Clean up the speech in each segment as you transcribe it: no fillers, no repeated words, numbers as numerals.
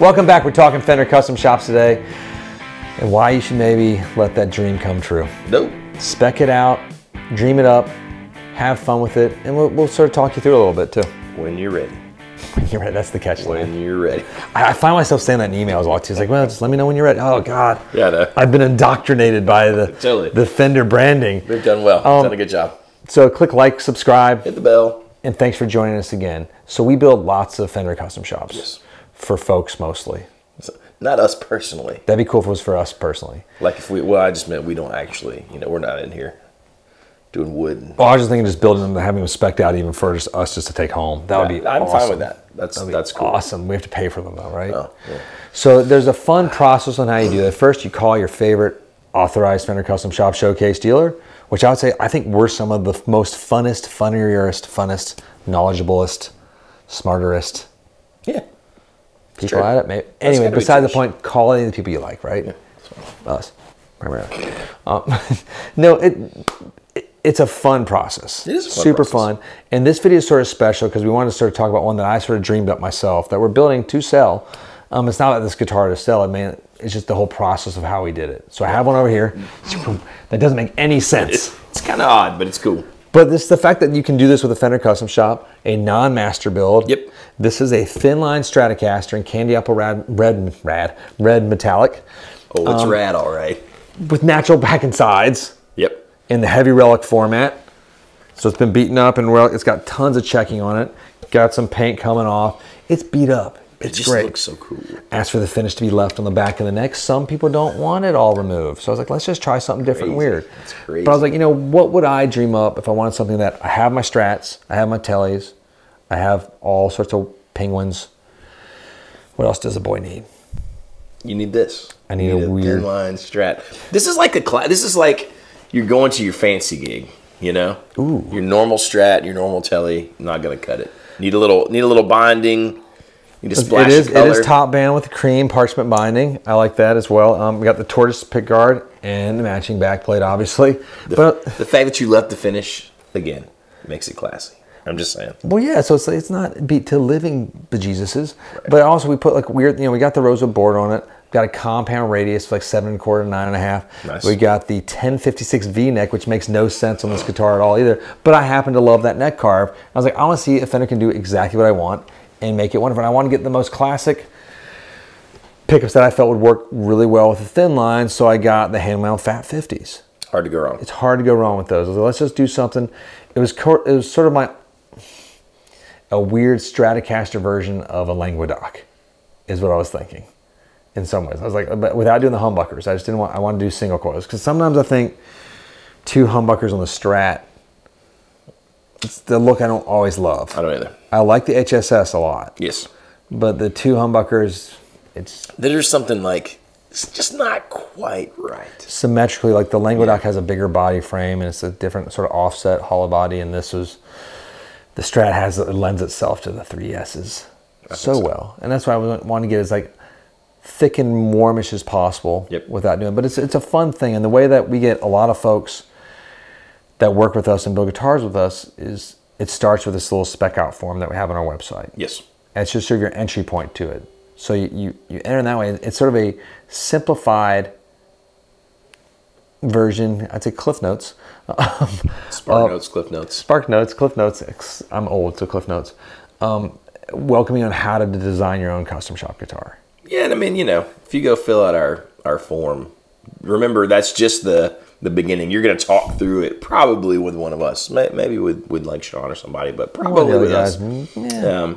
Welcome back. We're talking Fender Custom Shops today and why you should maybe let that dream come true. Nope. Spec it out, dream it up, have fun with it, and we'll sort of talk you through a little bit too. When you're ready. When you're ready, that's the catch line. When you're ready. I find myself saying that in emails a lot too. It's like, well, just let me know when you're ready. Oh God. Yeah, I know. I've been indoctrinated by the Fender branding. They've done well. Done a good job. So click like, subscribe. Hit the bell. And thanks for joining us again. So we build lots of Fender Custom Shops. Yes. For folks mostly. So, not us personally. That'd be cool if it was for us personally. Like if we, well, I just meant we don't actually, we're not in here doing wood. And, well, I was just thinking just building them, having them spec'd out even for us just to take home. That would be I'm awesome. fine with that. That's cool. Awesome. We have to pay for them though, right? Oh, yeah. So there's a fun process on how you do that. First, you call your favorite authorized Fender Custom Shop showcase dealer, which I would say, I think we're some of the most funnest, funnest, knowledgeablest, smarterest. Yeah. People at it, maybe. Anyway, beside the point, call any of the people you like, right? Yeah, us. No, it's a fun process. It is a fun super process. fun. And this video is sort of special because we wanted to sort of talk about one that I sort of dreamed up myself that we're building to sell. It's not about this guitar to sell. I mean, it's just the whole process of how we did it. So I have one over here that doesn't make any sense. It's kind of odd, but it's cool. But this the fact that you can do this with a Fender Custom Shop, a non-master build. Yep. This is a thin line Stratocaster in candy apple red metallic. Oh, it's rad, all right. With natural back and sides. Yep. In the heavy relic format. So it's been beaten up and it's got tons of checking on it. Got some paint coming off. It's beat up. It's just great. Looks so cool. Asked for the finish to be left on the back of the neck. Some people don't want it all removed. So I was like, let's just try something different and weird. That's crazy. But I was like, what would I dream up if I wanted something that I have my Strats, I have my Tellys, I have all sorts of Penguins. What else does a boy need? You need this. I need a weird thin line Strat. This is like this is like you're going to your fancy gig, Ooh. Your normal Strat, your normal Telly, not gonna cut it. Need a little binding. Need a splash of color. It is top band with the cream parchment binding. I like that as well. We got the tortoise pick guard and the matching back plate, obviously. But the fact that you left the finish again makes it classy. I'm just saying. Well, yeah. So it's not beat to living bejesuses, right. But also we put like weird. We got the rosewood board on it. Got a compound radius for like 7 1/4, 9.5. Nice. We got the 1056 V neck, which makes no sense on this guitar at all either. But I happen to love that neck carve. I was like, I want to see if Fender can do exactly what I want and make it wonderful. And I want to get the most classic pickups that I felt would work really well with the thin line. So I got the hand wound Fat 50s. Hard to go wrong. It's hard to go wrong with those. I was like, let's just do something. It was sort of a weird Stratocaster version of a Languedoc, is what I was thinking. In some ways, I was like, but without doing the humbuckers, I just didn't want. I wanted to do single coils because sometimes I think 2 humbuckers on the Strat. It's the look I don't always love. I don't either. I like the HSS a lot. Yes. But the 2 humbuckers, there's something like it's just not quite right. Symmetrically, like the Languedoc has a bigger body frame and it's a different sort of offset hollow body, and the Strat it lends itself to the 3S's so well, and that's why I want to get is like thick and warmish as possible. Yep. Without doing, but it's a fun thing, and the way that we get a lot of folks that work with us and build guitars with us is it starts with this little spec out form that we have on our website. Yes. And it's just sort of your entry point to it. So you enter in that way. It's sort of a simplified version. I'd say Cliff Notes. Spark Notes, Cliff Notes. Spark Notes, Cliff Notes. I'm old, so Cliff Notes. Welcoming on how to design your own custom shop guitar. Yeah, and I mean, if you go fill out our form, remember that's just the beginning. You're going to talk through it probably with one of us, maybe with like Sean or somebody, but probably with us. Yeah.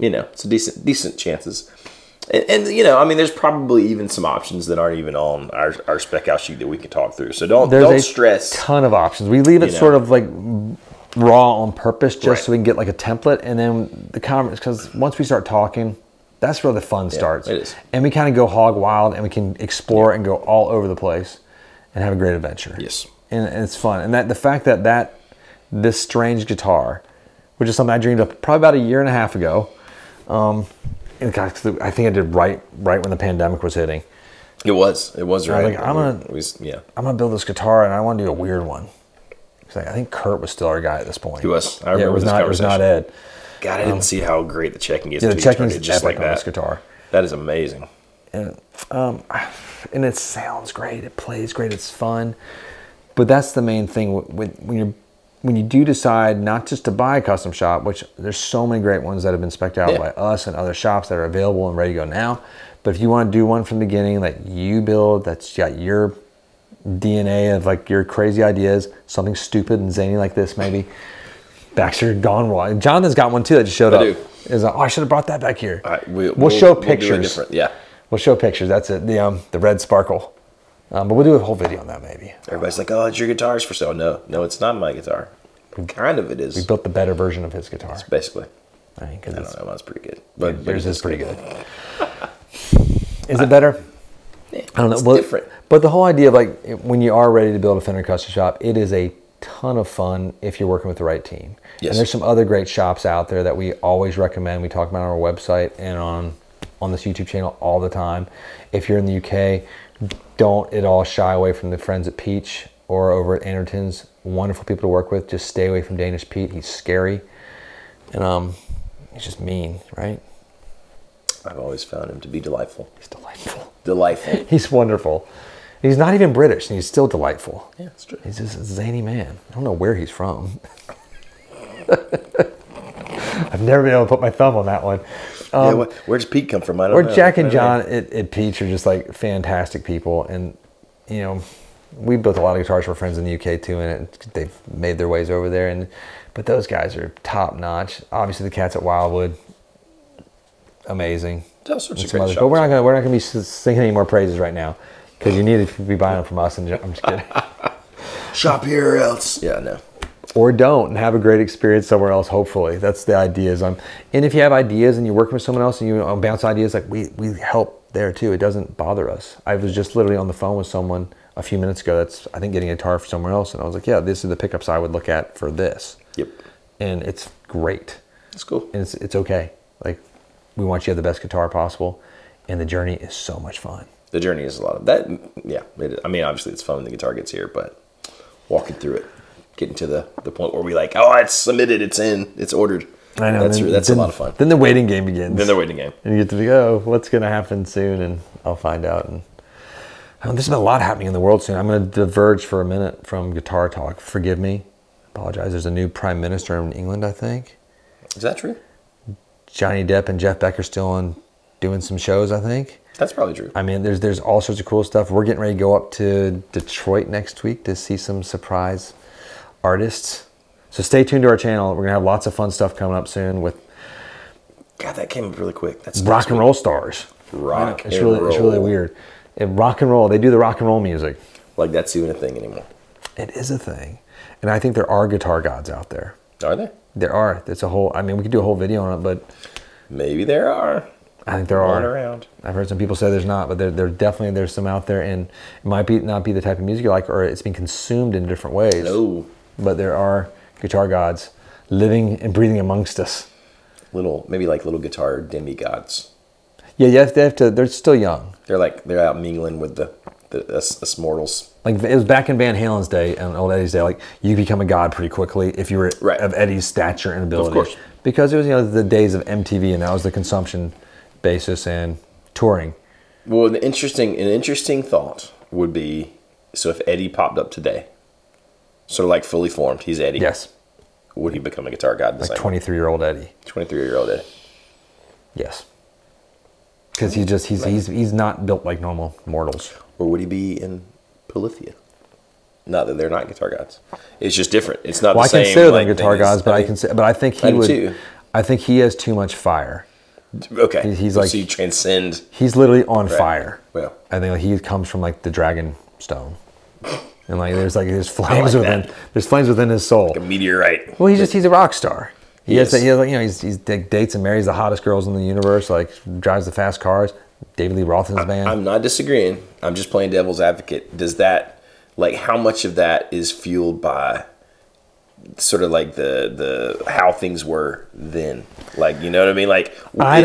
It's a decent chances. And I mean, there's probably even some options that aren't even on our spec out sheet that we can talk through. So don't stress. There's a ton of options. We leave it sort of like raw on purpose just so we can get like a template, and then the comments, because once we start talking, that's where the fun starts. It is. And we kind of go hog wild, and we can explore and go all over the place and have a great adventure. Yes. And it's fun. And the fact that this strange guitar, which is something I dreamed up probably about 1.5 years ago, I think I did right when the pandemic was hitting. It was right. Like, I'm gonna build this guitar, and I want to do a weird one. I think Kurt was still our guy at this point. He was. I remember it was not Ed. God, I didn't see how great the checking is. Yeah, the checking is epic on this guitar. That is amazing. And it sounds great. It plays great. It's fun. But that's the main thing when you do decide not just to buy a custom shop, which there's so many great ones that have been spec'd out by us and other shops that are available and ready to go now. But if you want to do one from the beginning that you build, that's got your DNA of like your crazy ideas, something stupid and zany like this maybe. Baxter gone wild. Jonathan's got one too that just showed up. Is like, oh, I should have brought that back here. We'll show pictures. We'll show pictures. That's it. The red sparkle. But we'll do a whole video on that maybe. Everybody's like, oh, it's your guitar's for sale. No, it's not my guitar. Kind of it is. We built the better version of his guitar. Basically. I don't know. That's pretty good. But yours is pretty good. Is it better? Yeah, I don't know. It's different. But the whole idea of like when you are ready to build a Fender Custom Shop, it is a ton of fun if you're working with the right team. Yes. And there's some other great shops out there that we always recommend. We talk about on our website and on this YouTube channel all the time. If you're in the UK, don't at all shy away from the friends at Peach or over at Anderton's. Wonderful people to work with. Just stay away from Danish Pete. He's scary. And he's just mean, right? I've always found him to be delightful. He's delightful. Delightful. He's wonderful. He's not even British, and he's still delightful. Yeah, that's true. He's just a zany man. I don't know where he's from. I've never been able to put my thumb on that one. Where does Pete come from? I don't know. Jack and John at Peach are just like fantastic people. And, you know, we built a lot of guitars for friends in the UK too, and they've made their ways over there. But those guys are top notch. Obviously, the cats at Wildwood, amazing. All sorts of great shops. But we're not gonna be singing any more praises right now because you need to be buying them from us. And I'm just kidding. Shop here or else. Yeah, no. Or don't, and have a great experience somewhere else. Hopefully, that's the ideas. And if you have ideas and you're working with someone else and you bounce ideas, like we help there too. It doesn't bother us. I was just literally on the phone with someone a few minutes ago that's, I think, getting a guitar for somewhere else, and I was like, yeah, this is the pickups I would look at for this. Yep. And it's great. It's cool. And it's okay. Like, we want you to have the best guitar possible, and the journey is so much fun. The journey is a lot of that. Yeah. I mean, obviously it's fun when the guitar gets here, but walking through it, getting to the point where we like, oh, it's submitted, it's in, it's ordered. I know. That's a lot of fun. Then the waiting game begins. Then the waiting game. And you get to be, oh, what's going to happen soon? And I'll find out. And there's been a lot happening in the world soon. I'm going to diverge for a minute from guitar talk. Forgive me. Apologize. There's a new prime minister in England, I think. Is that true? Johnny Depp and Jeff Beck are still doing some shows, I think. That's probably true. I mean, there's all sorts of cool stuff. We're getting ready to go up to Detroit next week to see some surprise artists. So stay tuned to our channel. We're going to have lots of fun stuff coming up soon with... God, that came up really quick. That's rock and roll stars. It's really weird. Rock and roll. They do the rock and roll music. Like that's even a thing anymore. It is a thing. And I think there are guitar gods out there. Are there? There are. It's a whole... I mean, we could do a whole video on it, but... Maybe there are. I think there are. Around. I've heard some people say there's not, but there definitely there's some out there, and it might not be the type of music you like, or it's being consumed in different ways. No. But there are guitar gods living and breathing amongst us. Maybe like little guitar demigods. Yeah, they have to. They're still young. They're out mingling with us mortals. Like it was back in Van Halen's day and old Eddie's day. Like you become a god pretty quickly if you were of Eddie's stature and ability. Of course. Because it was the days of MTV, and that was the consumption basis and touring. Well, an interesting thought would be, so if Eddie popped up today, sort of like fully formed, he's Eddie. Yes. Would he become a guitar god? Like 23-year-old Eddie. 23-year-old Eddie. Yes. Because he's not built like normal mortals. Or would he be in Polyphia? Not that they're not guitar gods. It's just different. It's not the same. I consider them guitar gods, but I think he would. Too. I think he has too much fire. Okay. He's like, so you transcend. He's literally on fire. Well, I think he comes from like the dragon stone, and there's flames within. There's flames within his soul. Like a meteorite. Well, he's a rock star. He dates and marries the hottest girls in the universe. Like drives the fast cars. David Lee Roth in his band. I'm not disagreeing. I'm just playing devil's advocate. Does that how much of that is fueled by sort of like the how things were then? Like, you know what I mean? Like,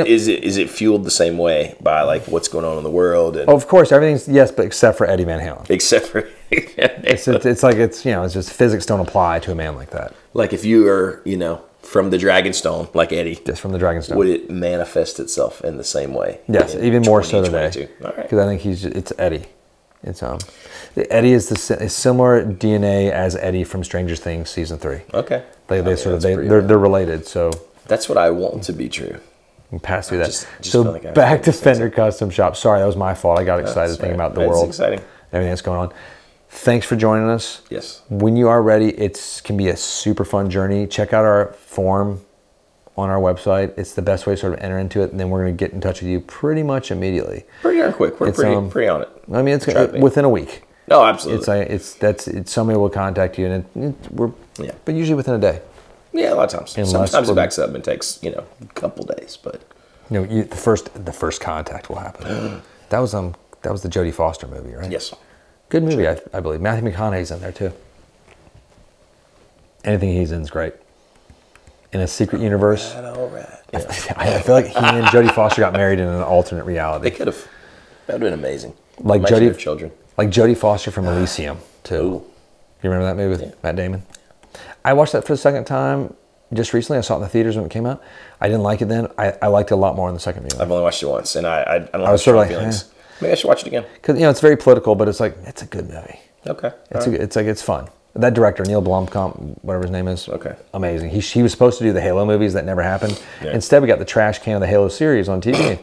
is it fueled the same way by like what's going on in the world? And of course, everything's yes, but except for Eddie Van Halen. Except for it's like it's just physics don't apply to a man like that. Like if you are from the Dragonstone, like Eddie. Just from the Dragonstone. Would it manifest itself in the same way? Yes, even more so today. All right. Because I think it's Eddie. It's Eddie is similar DNA as Eddie from Stranger Things season 3. Okay. They're related. So that's what I want to be true. And pass through that. Just so like back to Fender Custom Shop. Sorry, that was my fault. I got excited thinking about the world. It's exciting. Everything that's going on. Thanks for joining us. Yes. When you are ready, it can be a super fun journey. Check out our form on our website. It's the best way to sort of enter into it, and then we're going to get in touch with you pretty much immediately. Pretty darn quick. We're pretty on it. I mean, it's within a week. No, absolutely. It's somebody will contact you, and but usually within a day. Yeah, a lot of times. Sometimes it backs up and takes a couple days, but the first contact will happen. That was the Jodie Foster movie, right? Yes. Good movie, I believe. Matthew McConaughey's in there too. Anything he's in is great. In a secret universe. All right. Yeah. I feel like he and Jodie Foster got married in an alternate reality. They could have. That would have been amazing. Like Jodie, children. Like Jodie Foster from Elysium too. Ooh. You remember that movie with Matt Damon? I watched that for the second time just recently. I saw it in the theaters when it came out. I didn't like it then. I liked it a lot more in the second viewing. I've only watched it once, and I don't have was sort of like, feelings. Maybe I should watch it again. Because it's very political, but it's a good movie. Okay. It's fun. That director, Neil Blomkamp, whatever his name is, amazing. He was supposed to do the Halo movies that never happened. Yeah. Instead, we got the trash can of the Halo series on TV.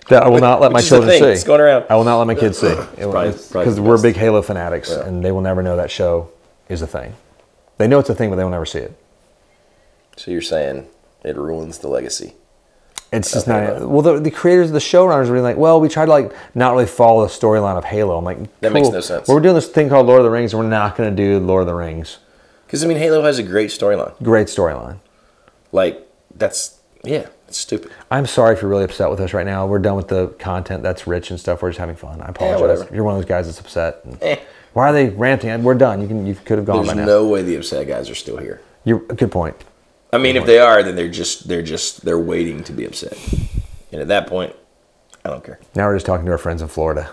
That I will not let my children see. It's going around. I will not let my kids see. Because we're big Halo fanatics, and they will never know that show is a thing. They know it's a thing, but they will never see it. So you're saying it ruins the legacy? It's just not. Well, the creators, the showrunners, were really like, well, we tried to not really follow the storyline of Halo. I'm like, cool. That makes no sense. Well, we're doing this thing called Lord of the Rings, and we're not going to do Lord of the Rings. Because Halo has a great storyline. Great storyline. It's stupid. I'm sorry if you're really upset with us right now. We're done with the content that's rich and stuff. We're just having fun. I apologize. You're one of those guys that's upset. Why are they ranting? We're done. You could have gone by now. There's no way the upset guys are still here. Good point. I mean, if they are, then they're waiting to be upset. And at that point, I don't care. Now we're just talking to our friends in Florida.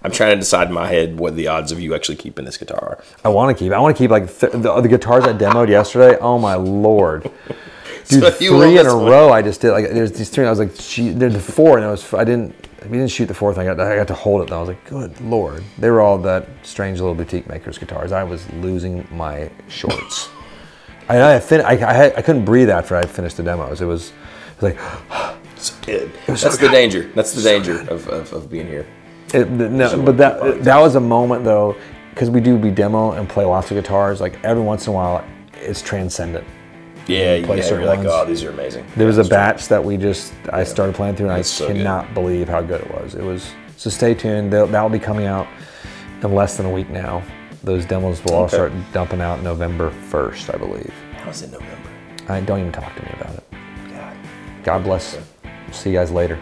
I'm trying to decide in my head what the odds of you actually keeping this guitar are. I want to keep the guitars I demoed yesterday. Oh my Lord. Dude, so 3 in a row I just did. There's these 3. I was like, there's 4, and we didn't shoot the 4th. I got to hold it, and I was like, good Lord. They were all that strange little boutique makers guitars. I was losing my shorts. I couldn't breathe after I finished the demos. It was like, so good. That's the danger. That's the danger of being here. But that was a moment though, because we demo and play lots of guitars. Like every once in a while, it's transcendent. Yeah, you're like, oh, these are amazing. There was a batch that I started playing through, and I cannot believe how good it was. So stay tuned. That'll be coming out in less than a week now. Those demos will all start dumping out November 1st, I believe. How is it November? Don't even talk to me about it. God bless. See you guys later.